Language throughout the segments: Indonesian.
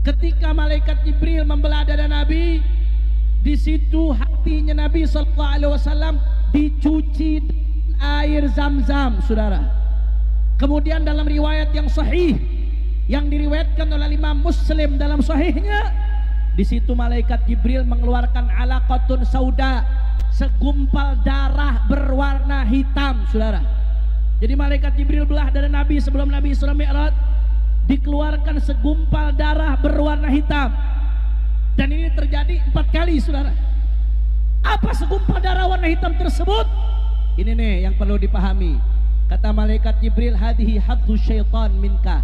Ketika malaikat Jibril membelah dada Nabi, di situ hatinya Nabi sallallahu alaihi wasallam dicuci air Zam-Zam, saudara. Kemudian dalam riwayat yang sahih yang diriwayatkan oleh Imam Muslim dalam sahihnya, di situ malaikat Jibril mengeluarkan alaqatun sauda, segumpal darah berwarna hitam, saudara. Jadi malaikat Jibril belah dada Nabi sebelum Nabi Isra Mi'raj, dikeluarkan segumpal darah berwarna hitam. Dan ini terjadi 4 kali, saudara. Apa segumpal darah warna hitam tersebut? Ini nih yang perlu dipahami. Kata malaikat Jibril, hadhihi hadzu syaitan minka.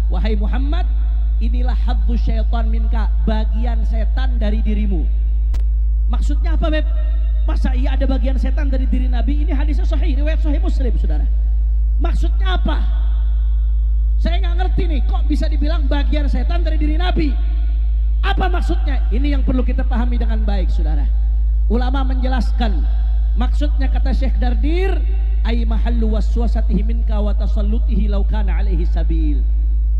Wahai Muhammad, inilah hadzu syaitan minka, bagian setan dari dirimu. Maksudnya apa, Beb? Masa iya ada bagian setan dari diri Nabi? Ini hadisnya sahih, riwayat sahih Muslim, saudara. Maksudnya apa? Saya nggak ngerti nih, kok bisa dibilang bagian setan dari diri Nabi? Apa maksudnya? Ini yang perlu kita pahami dengan baik, saudara. Ulama menjelaskan, maksudnya kata Syekh Dardir, ay mahallu waswasatihi minka wa tasallutihi law kana alaihi sabil.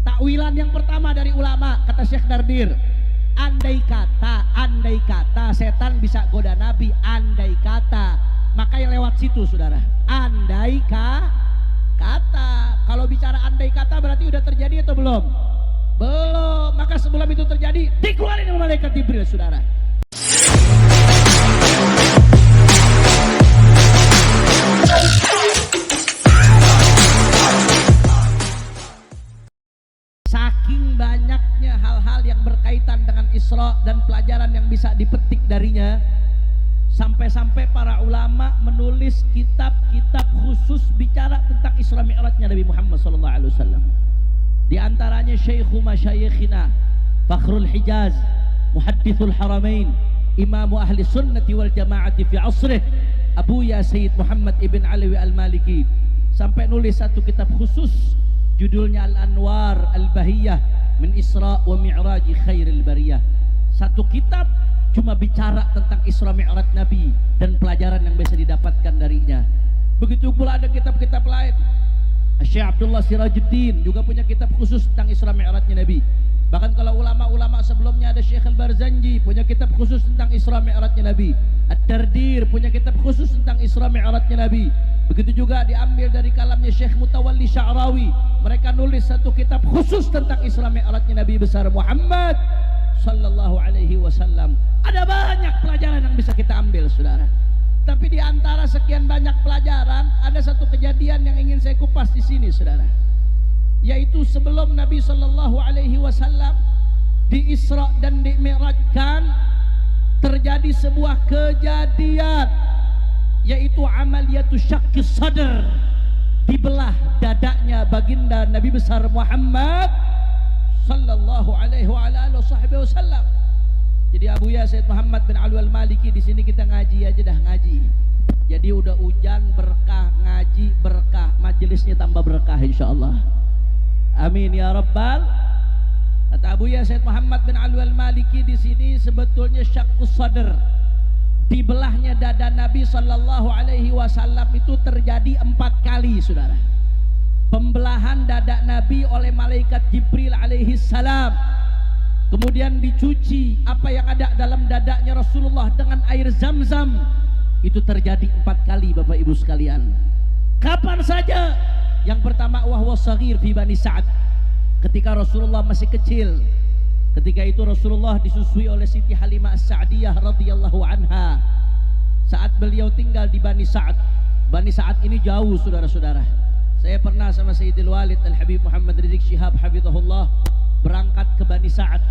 Takwilan yang pertama dari ulama, kata Syekh Dardir, andai kata setan bisa goda Nabi, andai kata, makanya lewat situ, saudara. Andai kata, kalau bicara andai kata berarti udah terjadi atau belum? Belum. Maka sebelum itu terjadi, dikeluarin oleh malaikat Jibril, saudara. Saking banyaknya hal-hal yang berkaitan dengan Isra dan pelajaran yang bisa dipetik darinya, sampai-sampai para ulama menulis kitab-kitab khusus bicara tentang Isra Mi'rajnya Nabi Muhammad SAW. Di antaranya Syekhu Masyayikhina Fakhrul Hijaz, Muhaddithul Haramain, Imamu Ahli Sunnati wal Jama'ati fi asrih, Abuya Sayyid Muhammad ibn Alawi al-Maliki, sampai nulis satu kitab khusus judulnya Al-Anwar Al-Bahiyah min Isra wa Mi'raji Khairil Bariyah. Satu kitab cuma bicara tentang Isra Mi'raj Nabi dan pelajaran yang bisa didapatkan darinya. Begitu pula ada kitab-kitab lain. Syekh Abdullah Sirajuddin juga punya kitab khusus tentang Isra Mi'rajnya Nabi. Bahkan kalau ulama-ulama sebelumnya ada Syekh Al-Barzanji punya kitab khusus tentang Isra Mi'rajnya Nabi. Ad-Dardir punya kitab khusus tentang Isra Mi'rajnya Nabi. Begitu juga diambil dari kalamnya Syekh Mutawalli Sya'rawi. Mereka nulis satu kitab khusus tentang Isra Mi'rajnya Nabi besar Muhammad sallallahu alaihi wasallam. Ada banyak pelajaran yang bisa kita ambil, saudara. Tapi di antara sekian banyak pelajaran, ada satu kejadian yang ingin saya kupas di sini, saudara. Yaitu sebelum Nabi sallallahu alaihi wasallam di Isra dan di Mi'rajkan, terjadi sebuah kejadian, yaitu amaliyatu syaqqis sadr, dibelah dadanya baginda Nabi besar Muhammad sallallahu alaihi wasallam. Jadi Abuya Sayyid Muhammad bin Alawi al-Maliki, di sini kita ngaji aja dah, ngaji. Jadi udah hujan berkah, ngaji berkah, majelisnya tambah berkah insyaallah. Amin ya rabbal. Kata Abuya Sayyid Muhammad bin Alawi al-Maliki, di sini sebetulnya syaqqus sadr, dibelahnya dada Nabi sallallahu alaihi wasallam itu terjadi 4 kali, saudara. Pembelahan dada Nabi oleh malaikat Jibril alaihi salam, kemudian dicuci apa yang ada dalam dadanya Rasulullah dengan air Zam-Zam, itu terjadi 4 kali, Bapak Ibu sekalian. Kapan saja? Yang pertama, wahwa saghir fi Bani Sa'ad, ketika Rasulullah masih kecil. Ketika itu Rasulullah disusui oleh Siti Halimah As-Sa'diyah radhiyallahu anha saat beliau tinggal di Bani Sa'ad. Bani Sa'ad ini jauh, saudara-saudara. Saya pernah sama Sayyidil Walid Al-Habib Muhammad Rizik Syihab hafizahullah berangkat ke Bani Sa'ad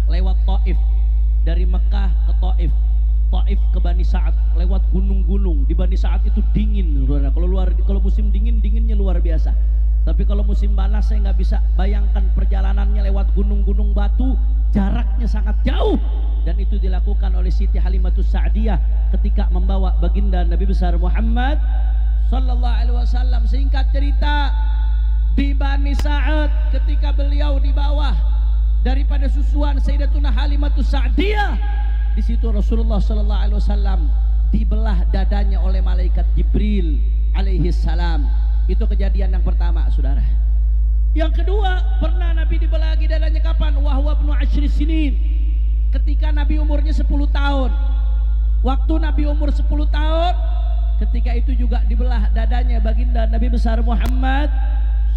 lewat Taif. Dari Mekah ke Taif, Taif ke Bani Sa'ad lewat gunung-gunung. Di Bani Sa'ad itu dingin, saudara. Kalau musim dingin, dinginnya luar biasa. Tapi kalau musim panas saya nggak bisa bayangkan perjalanannya lewat gunung-gunung batu, jaraknya sangat jauh. Dan itu dilakukan oleh Siti Halimatus Sa'diyah ketika membawa baginda Nabi besar Muhammad sallallahu alaihi wasallam. Singkat cerita, di Bani Sa'ad ketika beliau di bawah daripada susuan Sayyidatuna Halimatus Sa'diyah, di situ Rasulullah sallallahu alaihi wasallam dibelah dadanya oleh malaikat Jibril alaihi salam. Itu kejadian yang pertama, saudara. Yang kedua, pernah Nabi dibelah lagi dadanya kapan? Wahwa ibnu 10 sinin, ketika Nabi umurnya 10 tahun. Waktu Nabi umur 10 tahun, ketika itu juga dibelah dadanya baginda Nabi besar Muhammad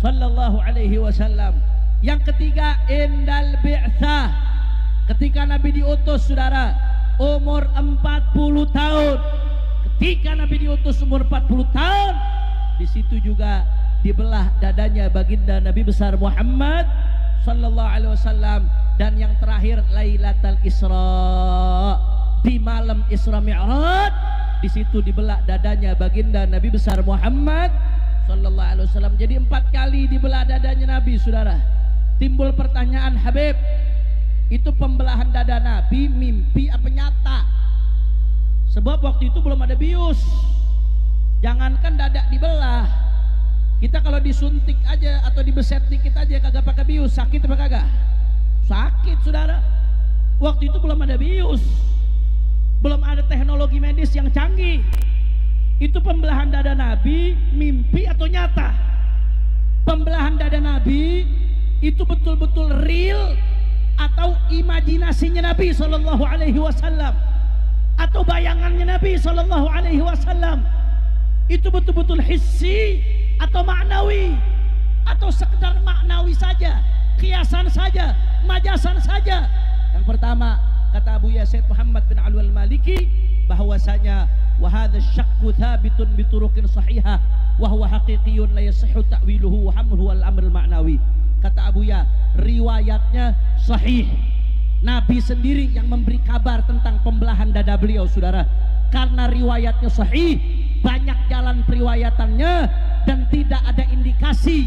sallallahu alaihi wasallam. Yang ketiga, indal bi'tsah, ketika Nabi diutus, saudara, umur 40 tahun. Ketika Nabi diutus umur 40 tahun, di situ juga dibelah dadanya baginda Nabi besar Muhammad sallallahu alaihi wasallam. Dan yang terakhir, Lailatul Isra, di malam Isra Mi'raj, di situ dibelah dadanya baginda Nabi besar Muhammad sallallahu alaihi wasallam. Jadi 4 kali dibelah dadanya Nabi, saudara. Timbul pertanyaan, Habib, itu pembelahan dada Nabi mimpi apa nyata? Sebab waktu itu belum ada bius. Jangankan dada dibelah, kita kalau disuntik aja atau dibeset dikit aja kagak pakai bius, sakit apa kagak? Sakit, saudara. Waktu itu belum ada bius, belum ada teknologi medis yang canggih. Itu pembelahan dada Nabi mimpi atau nyata? Pembelahan dada Nabi itu betul-betul real atau imajinasinya Nabi sallallahu alaihi wasallam, atau bayangannya Nabi sallallahu alaihi wasallam? Itu betul-betul hissi atau maknawi, atau sekedar maknawi saja, kiasan saja, majasan saja? Yang pertama, kata Abu Yazid Muhammad bin Alwi al-Maliki, bahwasanya wa hadha syakku thabitun bi turuqin sahihah wa huwa haqiqiyyun la yasihhu ta'wiluhu wa hamluhu al-amr al-ma'nawi. Kata Abu Ya, riwayatnya sahih. Nabi sendiri yang memberi kabar tentang pembelahan dada beliau, saudara. Karena riwayatnya sahih, banyak jalan periwayatannya, dan tidak ada indikasi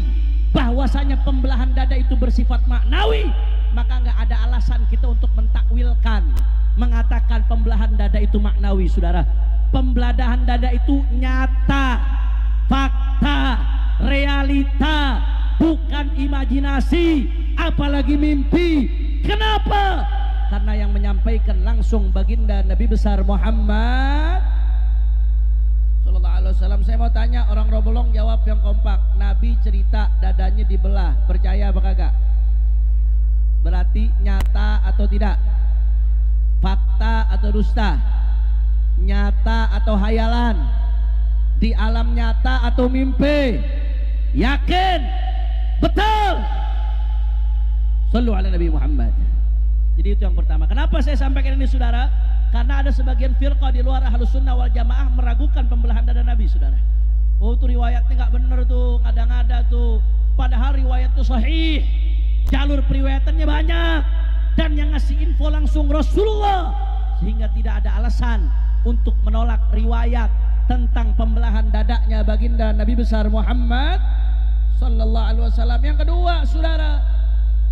bahwasanya pembelahan dada itu bersifat maknawi, maka nggak ada alasan kita untuk mentakwilkan, mengatakan pembelahan dada itu maknawi, saudara. Pembelahan dada itu nyata, fakta, realita, bukan imajinasi, apalagi mimpi. Kenapa? Karena yang menyampaikan langsung baginda Nabi besar Muhammad sallallahu alaihi wasallam. Saya mau tanya, orang Robolong jawab yang kompak. Nabi cerita dadanya dibelah, percaya apa kagak? Berarti nyata atau tidak? Fakta atau dusta? Nyata atau hayalan? Di alam nyata atau mimpi? Yakin? Betul? Sallu ala Nabi Muhammad. Jadi itu yang pertama. Kenapa saya sampaikan ini, saudara? Karena ada sebagian firqah di luar Ahlus Sunnah wal Jamaah meragukan pembelahan dada Nabi, saudara. Oh, itu riwayatnya nggak bener tuh, kadang-ada tuh. Padahal riwayat itu sahih, jalur periwayatannya banyak, dan yang ngasih info langsung Rasulullah, sehingga tidak ada alasan untuk menolak riwayat tentang pembelahan dadanya baginda Nabi besar Muhammad sallallahu alaihi wasallam. Yang kedua, saudara,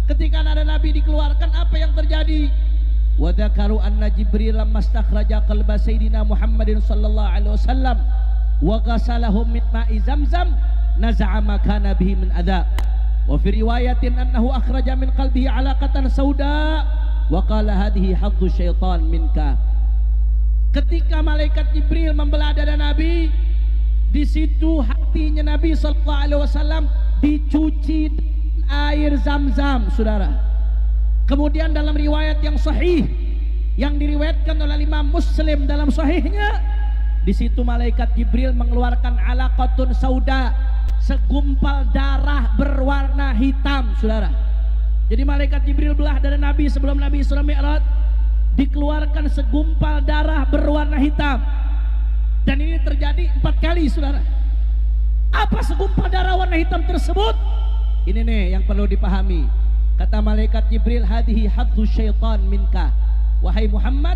ketika ada Nabi dikeluarkan, apa yang terjadi? Wa dzakaru anna Jibril lamma stakhraja qalba sayyidina Muhammadin sallallahu alaihi wasallam wa ghasalahu min ma'i Zamzam naza'a ma kana bihi min adza. Wa fi riwayatin annahu akhraja min qalbihi 'alaqatan sauda wa qala hadhihi haddu syaitan minka. Ketika malaikat Jibril membelah dada Nabi, di situ hatinya Nabi sallallahu alaihi wasallam dicuci air Zam-Zam, saudara. Kemudian dalam riwayat yang sahih yang diriwayatkan oleh Imam Muslim dalam sahihnya, di situ malaikat Jibril mengeluarkan alaqatun sauda, segumpal darah berwarna hitam, saudara. Jadi malaikat Jibril belah dada Nabi sebelum Nabi Isra Mi'raj, dikeluarkan segumpal darah berwarna hitam, dan ini terjadi 4 kali, saudara. Apa segumpal darah warna hitam tersebut? Ini nih yang perlu dipahami. Kata malaikat Jibril, hadhihi hadzu syaitan minka. Wahai Muhammad,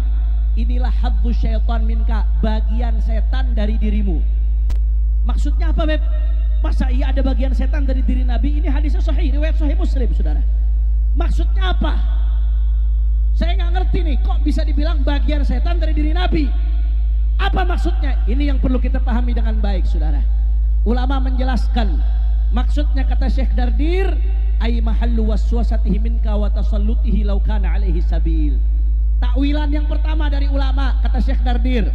inilah hadzu syaitan minka, bagian setan dari dirimu. Maksudnya apa, Beb? Masa iya ada bagian setan dari diri Nabi? Ini hadisnya sahih, riwayat sahih Muslim, saudara. Maksudnya apa? Saya nggak ngerti nih, kok bisa dibilang bagian setan dari diri Nabi? Apa maksudnya? Ini yang perlu kita pahami dengan baik, saudara. Ulama menjelaskan, maksudnya kata Syekh Dardir, ay mahallu waswasatihi minka wa tasallutihi law kana alaihi sabil. Takwilan yang pertama dari ulama, kata Syekh Dardir,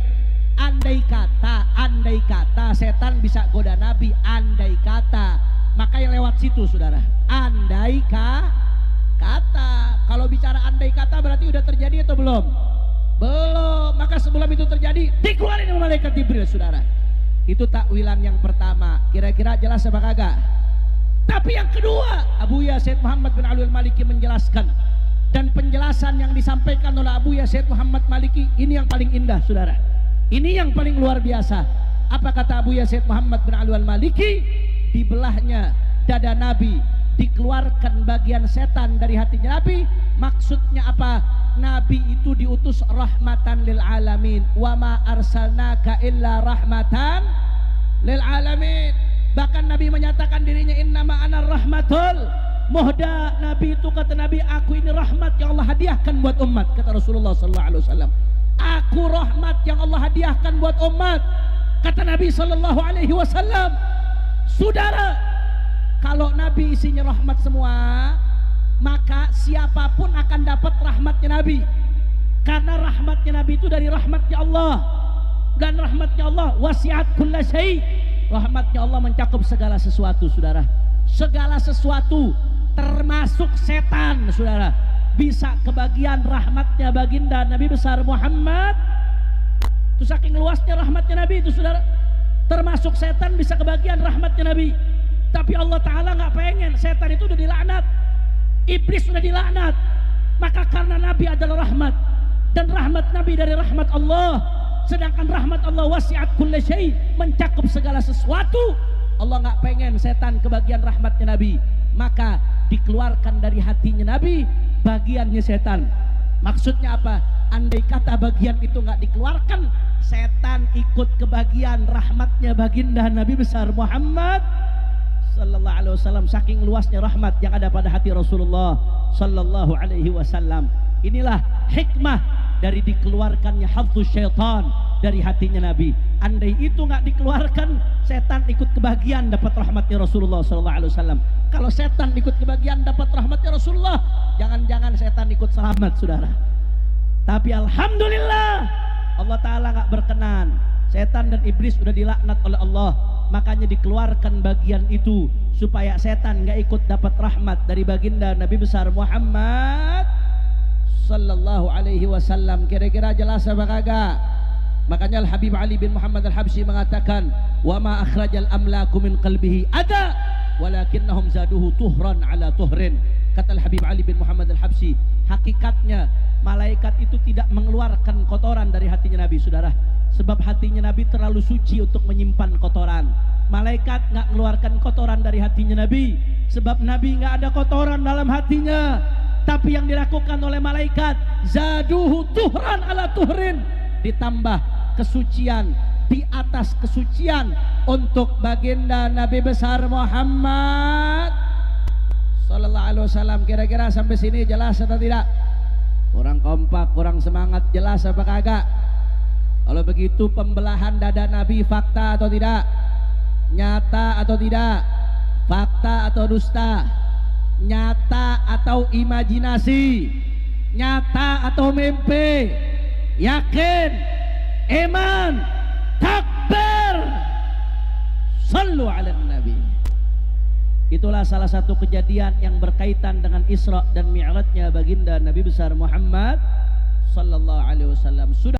andai kata setan bisa goda Nabi, andai kata, maka yang lewat situ, saudara. Andai kata. Kalau bicara andai kata berarti udah terjadi atau belum? Belum. Maka sebelum itu terjadi dikeluarin oleh malaikat Jibril, saudara. Itu takwilan yang pertama. Kira-kira jelas apa kagak? Tapi yang kedua, Abuya Sayyid Muhammad bin Ali al-Maliki menjelaskan, dan penjelasan yang disampaikan oleh Abuya Sayyid Muhammad Maliki ini yang paling indah, saudara. Ini yang paling luar biasa. Apa kata Abuya Sayyid Muhammad bin Ali al-Maliki? Dibelahnya dada Nabi, dikeluarkan bagian setan dari hatinya Nabi. Maksudnya apa? Nabi itu diutus rahmatan lil alamin. Wa ma arsalnaka illa rahmatan lil alamin. Bahkan Nabi menyatakan dirinya innama ana rahmatul muhda. Nabi itu kata Nabi, aku ini rahmat yang Allah hadiahkan buat umat. Kata Rasulullah sallallahu alaihi wasallam, aku rahmat yang Allah hadiahkan buat umat. Kata Nabi sallallahu alaihi wasallam. Saudara, kalau Nabi isinya rahmat semua, maka siapapun akan dapat rahmatnya Nabi. Karena rahmatnya Nabi itu dari rahmatnya Allah. Dan rahmatnya Allah wasi'at kulla syai'. Rahmatnya Allah mencakup segala sesuatu, saudara. Segala sesuatu termasuk setan, saudara, bisa kebagian rahmatnya baginda Nabi besar Muhammad. Itu saking luasnya rahmatnya Nabi itu, saudara. Termasuk setan bisa kebagian rahmatnya Nabi. Tapi Allah Ta'ala nggak pengen. Setan itu udah dilaknat, iblis sudah dilaknat. Maka karena Nabi adalah rahmat, dan rahmat Nabi dari rahmat Allah, sedangkan rahmat Allah wasi'at kulli syai', mencakup segala sesuatu. Allah nggak pengen setan kebagian rahmatnya Nabi, maka dikeluarkan dari hatinya Nabi bagiannya setan. Maksudnya apa? Andai kata bagian itu nggak dikeluarkan, setan ikut kebagian rahmatnya baginda Nabi besar Muhammad sallallahu alaihi wasallam. Saking luasnya rahmat yang ada pada hati Rasulullah sallallahu alaihi wasallam. Inilah hikmah dari dikeluarkannya hafdzus syaitan dari hatinya Nabi. Andai itu nggak dikeluarkan, setan ikut kebagian dapat rahmatnya Rasulullah sallallahu alaihi wasallam. Kalau setan ikut kebagian dapat rahmatnya Rasulullah, jangan-jangan setan ikut selamat, saudara. Tapi alhamdulillah Allah Ta'ala nggak berkenan. Setan dan iblis sudah dilaknat oleh Allah, makanya dikeluarkan bagian itu supaya setan nggak ikut dapat rahmat dari baginda Nabi besar Muhammad sallallahu alaihi wasallam. Kira-kira jelas apa kagak? Makanya Al-Habib Ali bin Muhammad Al-Habsyi mengatakan, wa ma akhrajal amlaku min qalbihi ada walakinnahum zaduhu tuhran ala tuhrin. Kata Al-Habib Ali bin Muhammad Al-Habsyi, hakikatnya malaikat itu tidak mengeluarkan kotoran dari hatinya Nabi, saudara. Sebab hatinya Nabi terlalu suci untuk menyimpan kotoran. Malaikat nggak mengeluarkan kotoran dari hatinya Nabi, sebab Nabi nggak ada kotoran dalam hatinya. Tapi yang dilakukan oleh malaikat, zaduhu tuhran ala tuhrin, ditambah kesucian di atas kesucian untuk baginda Nabi besar Muhammad sallallahu alaihi wasallam. Kira-kira sampai sini jelas atau tidak? Kurang kompak, kurang semangat, jelas apa kagak? Kalau begitu pembelahan dada Nabi fakta atau tidak? Nyata atau tidak? Fakta atau dusta? Nyata atau imajinasi? Nyata atau mimpi? Yakin? Iman? Takbir? Sallu ala Nabi. Itulah salah satu kejadian yang berkaitan dengan Isra dan Mi'rajnya baginda Nabi besar Muhammad sallallahu alaihi wasallam. Sudah